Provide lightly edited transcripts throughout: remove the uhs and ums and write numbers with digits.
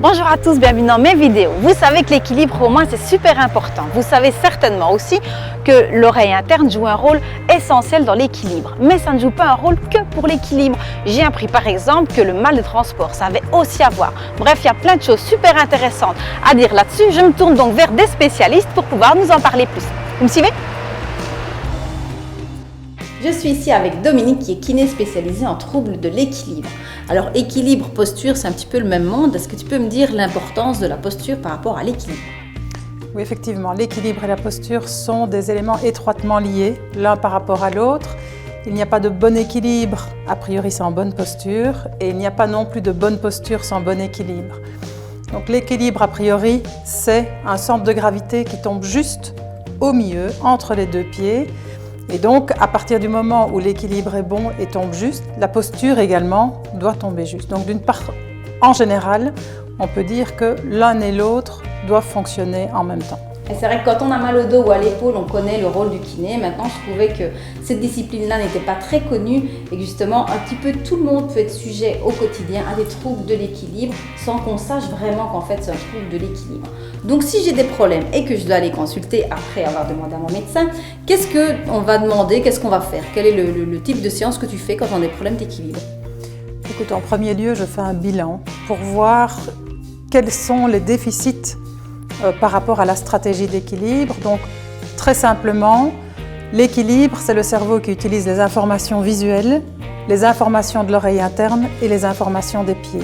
Bonjour à tous, bienvenue dans mes vidéos. Vous savez que l'équilibre au moins c'est super important. Vous savez certainement aussi que l'oreille interne joue un rôle essentiel dans l'équilibre. Mais ça ne joue pas un rôle que pour l'équilibre. J'ai appris par exemple que le mal de transport, ça avait aussi à voir. Bref, il y a plein de choses super intéressantes à dire là-dessus. Je me tourne donc vers des spécialistes pour pouvoir nous en parler plus. Vous me suivez ? Je suis ici avec Dominique qui est kiné spécialisée en troubles de l'équilibre. Alors équilibre, posture, c'est un petit peu le même monde. Est-ce que tu peux me dire l'importance de la posture par rapport à l'équilibre ? Oui, effectivement, l'équilibre et la posture sont des éléments étroitement liés l'un par rapport à l'autre. Il n'y a pas de bon équilibre a priori sans bonne posture et il n'y a pas non plus de bonne posture sans bon équilibre. Donc l'équilibre a priori, c'est un centre de gravité qui tombe juste au milieu, entre les deux pieds. Et donc, à partir du moment où l'équilibre est bon et tombe juste, la posture également doit tomber juste. Donc, d'une part, en général, on peut dire que l'un et l'autre doivent fonctionner en même temps. Et c'est vrai que quand on a mal au dos ou à l'épaule, on connaît le rôle du kiné. Maintenant, je trouvais que cette discipline-là n'était pas très connue et que justement, un petit peu tout le monde peut être sujet au quotidien à des troubles de l'équilibre sans qu'on sache vraiment qu'en fait, c'est un trouble de l'équilibre. Donc, si j'ai des problèmes et que je dois aller consulter après avoir demandé à mon médecin, qu'est-ce qu'on va demander, qu'est-ce qu'on va faire? Quel est le type de séance que tu fais quand on a des problèmes d'équilibre? Écoute, en premier lieu, je fais un bilan pour voir quels sont les déficits par rapport à la stratégie d'équilibre. Donc, très simplement, l'équilibre, c'est le cerveau qui utilise les informations visuelles, les informations de l'oreille interne et les informations des pieds.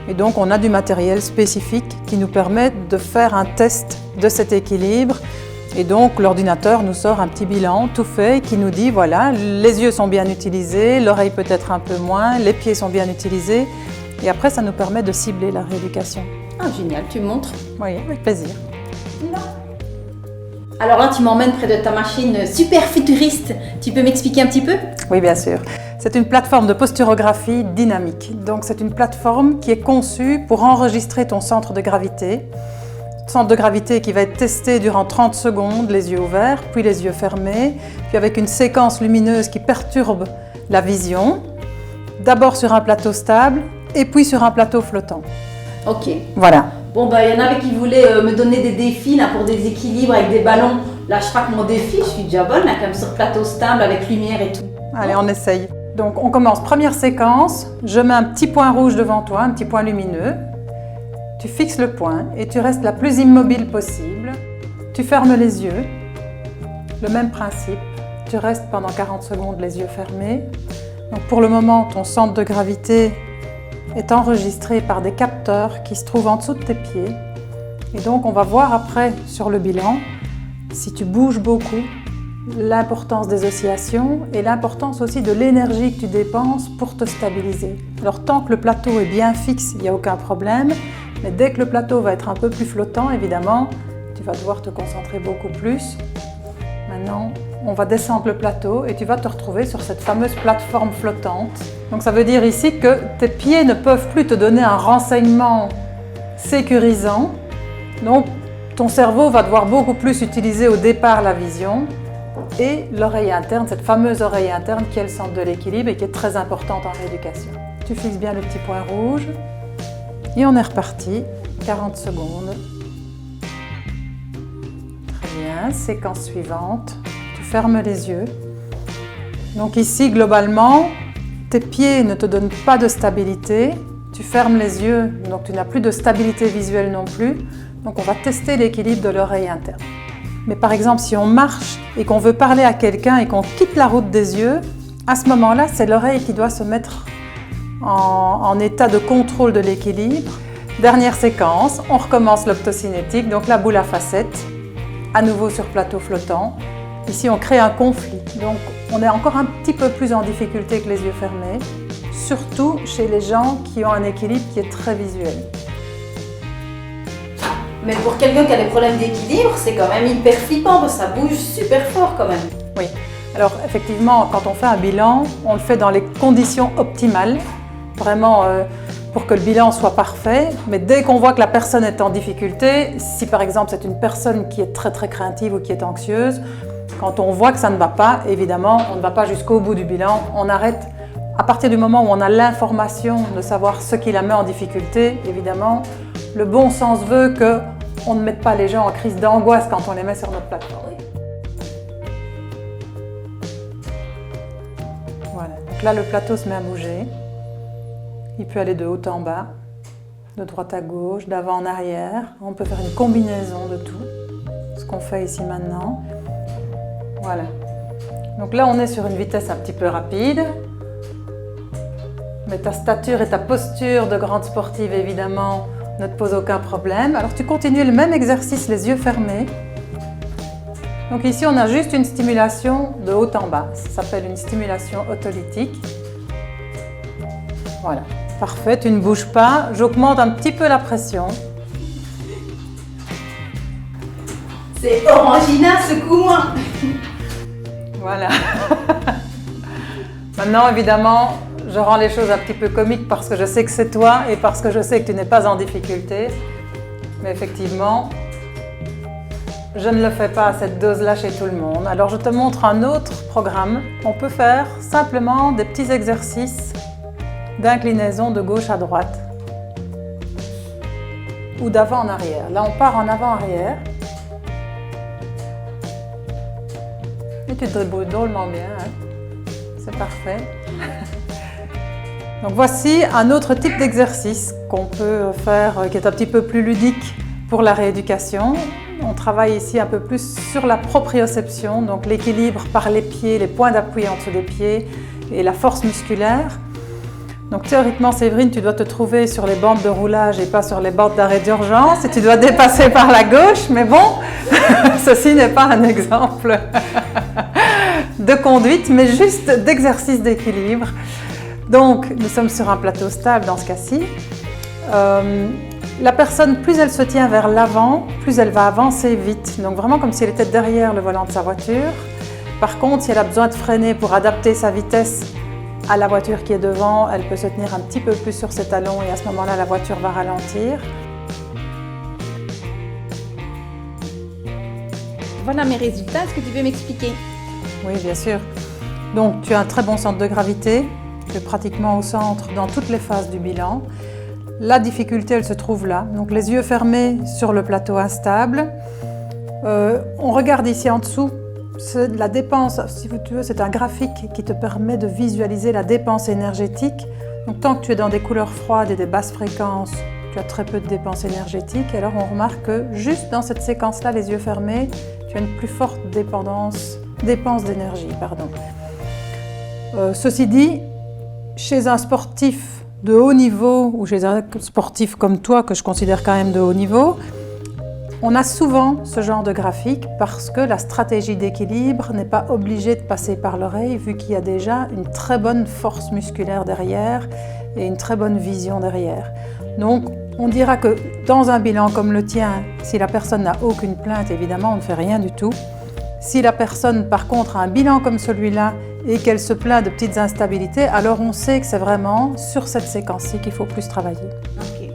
Et donc, on a du matériel spécifique qui nous permet de faire un test de cet équilibre. Et donc, l'ordinateur nous sort un petit bilan tout fait qui nous dit, voilà, les yeux sont bien utilisés, l'oreille peut-être un peu moins, les pieds sont bien utilisés. Et après, ça nous permet de cibler la rééducation. Ah, génial, tu me montres? Oui, avec plaisir. Alors là, tu m'emmènes près de ta machine super futuriste. Tu peux m'expliquer un petit peu? Oui, bien sûr. C'est une plateforme de posturographie dynamique. Donc, c'est une plateforme qui est conçue pour enregistrer ton centre de gravité. Centre de gravité qui va être testé durant 30 secondes, les yeux ouverts, puis les yeux fermés, puis avec une séquence lumineuse qui perturbe la vision. D'abord sur un plateau stable et puis sur un plateau flottant. Ok. Voilà. Bon, il y en avait qui voulaient me donner des défis là, pour des équilibres avec des ballons. Là, je crois que mon défi, je suis déjà bonne, là, comme sur plateau stable avec lumière et tout. Allez, on essaye. Donc, on commence. Première séquence. Je mets un petit point rouge devant toi, un petit point lumineux. Tu fixes le point et tu restes la plus immobile possible. Tu fermes les yeux. Le même principe. Tu restes pendant 40 secondes les yeux fermés. Donc, pour le moment, ton centre de gravité est enregistré par des capteurs qui se trouvent en dessous de tes pieds. Et donc, on va voir après sur le bilan, si tu bouges beaucoup, l'importance des oscillations et l'importance aussi de l'énergie que tu dépenses pour te stabiliser. Alors, tant que le plateau est bien fixe, il n'y a aucun problème. Mais dès que le plateau va être un peu plus flottant, évidemment, tu vas devoir te concentrer beaucoup plus. Maintenant, on va descendre le plateau et tu vas te retrouver sur cette fameuse plateforme flottante. Donc ça veut dire ici que tes pieds ne peuvent plus te donner un renseignement sécurisant. Donc ton cerveau va devoir beaucoup plus utiliser au départ la vision et l'oreille interne, cette fameuse oreille interne qui est le centre de l'équilibre et qui est très importante en rééducation. Tu fixes bien le petit point rouge et on est reparti. 40 secondes. Très bien, séquence suivante. Ferme les yeux. Donc ici, globalement, tes pieds ne te donnent pas de stabilité. Tu fermes les yeux, donc tu n'as plus de stabilité visuelle non plus. Donc on va tester l'équilibre de l'oreille interne. Mais par exemple, si on marche et qu'on veut parler à quelqu'un et qu'on quitte la route des yeux, à ce moment-là, c'est l'oreille qui doit se mettre en état de contrôle de l'équilibre. Dernière séquence, on recommence l'optocinétique, donc la boule à facettes, à nouveau sur plateau flottant. Ici, on crée un conflit, donc on est encore un petit peu plus en difficulté que les yeux fermés, surtout chez les gens qui ont un équilibre qui est très visuel. Mais pour quelqu'un qui a des problèmes d'équilibre, c'est quand même hyper flippant, parce que ça bouge super fort quand même. Oui, alors effectivement, quand on fait un bilan, on le fait dans les conditions optimales, vraiment pour que le bilan soit parfait, mais dès qu'on voit que la personne est en difficulté, si par exemple c'est une personne qui est très craintive ou qui est anxieuse, quand on voit que ça ne va pas, évidemment, on ne va pas jusqu'au bout du bilan, on arrête. À partir du moment où on a l'information de savoir ce qui la met en difficulté, évidemment, le bon sens veut qu'on ne mette pas les gens en crise d'angoisse quand on les met sur notre plateforme. Voilà, donc là le plateau se met à bouger. Il peut aller de haut en bas, de droite à gauche, d'avant en arrière. On peut faire une combinaison de tout, ce qu'on fait ici maintenant. Voilà. Donc là on est sur une vitesse un petit peu rapide. Mais ta stature et ta posture de grande sportive évidemment ne te posent aucun problème. Alors tu continues le même exercice les yeux fermés. Donc ici on a juste une stimulation de haut en bas. Ça s'appelle une stimulation autolytique. Voilà. Parfait, tu ne bouges pas. J'augmente un petit peu la pression. C'est Orangina, secoue-moi. Voilà. Maintenant, évidemment, je rends les choses un petit peu comiques parce que je sais que c'est toi et parce que je sais que tu n'es pas en difficulté. Mais effectivement, je ne le fais pas à cette dose-là chez tout le monde. Alors, je te montre un autre programme. On peut faire simplement des petits exercices d'inclinaison de gauche à droite ou d'avant en arrière. Là, on part en avant-arrière. Et tu te débrouilles drôlement bien, hein? C'est parfait. Donc voici un autre type d'exercice qu'on peut faire qui est un petit peu plus ludique pour la rééducation. On travaille ici un peu plus sur la proprioception, donc l'équilibre par les pieds, les points d'appui en dessous des pieds et la force musculaire. Donc théoriquement, Séverine, tu dois te trouver sur les bandes de roulage et pas sur les bandes d'arrêt d'urgence et tu dois dépasser par la gauche, mais bon, ceci n'est pas un exemple de conduite, mais juste d'exercice d'équilibre. Donc, nous sommes sur un plateau stable dans ce cas-ci. La personne, plus elle se tient vers l'avant, plus elle va avancer vite. Donc vraiment comme si elle était derrière le volant de sa voiture. Par contre, si elle a besoin de freiner pour adapter sa vitesse à la voiture qui est devant, elle peut se tenir un petit peu plus sur ses talons et à ce moment-là, la voiture va ralentir. Voilà mes résultats, est-ce que tu peux m'expliquer? Oui, bien sûr. Donc, tu as un très bon centre de gravité, tu es pratiquement au centre dans toutes les phases du bilan. La difficulté, elle se trouve là. Donc, les yeux fermés sur le plateau instable. On regarde ici en dessous. La dépense, si tu veux, c'est un graphique qui te permet de visualiser la dépense énergétique. Donc, tant que tu es dans des couleurs froides et des basses fréquences, tu as très peu de dépenses énergétiques. Et alors, on remarque que juste dans cette séquence-là, les yeux fermés, tu as une plus forte dépense d'énergie. Ceci dit, chez un sportif de haut niveau ou chez un sportif comme toi, que je considère quand même de haut niveau, on a souvent ce genre de graphique parce que la stratégie d'équilibre n'est pas obligée de passer par l'oreille vu qu'il y a déjà une très bonne force musculaire derrière et une très bonne vision derrière. Donc, on dira que dans un bilan comme le tien, si la personne n'a aucune plainte, évidemment, on ne fait rien du tout. Si la personne, par contre, a un bilan comme celui-là et qu'elle se plaint de petites instabilités, alors on sait que c'est vraiment sur cette séquence-ci qu'il faut plus travailler. Ok.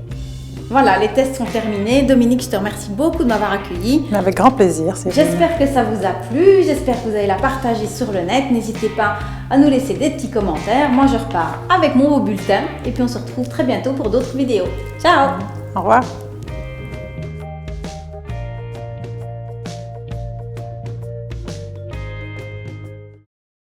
Voilà, les tests sont terminés. Dominique, je te remercie beaucoup de m'avoir accueilli. Avec grand plaisir. J'espère que ça vous a plu, j'espère que vous allez la partager sur le net. N'hésitez pas à nous laisser des petits commentaires. Moi, je repars avec mon beau bulletin et puis on se retrouve très bientôt pour d'autres vidéos. Ciao! Au revoir!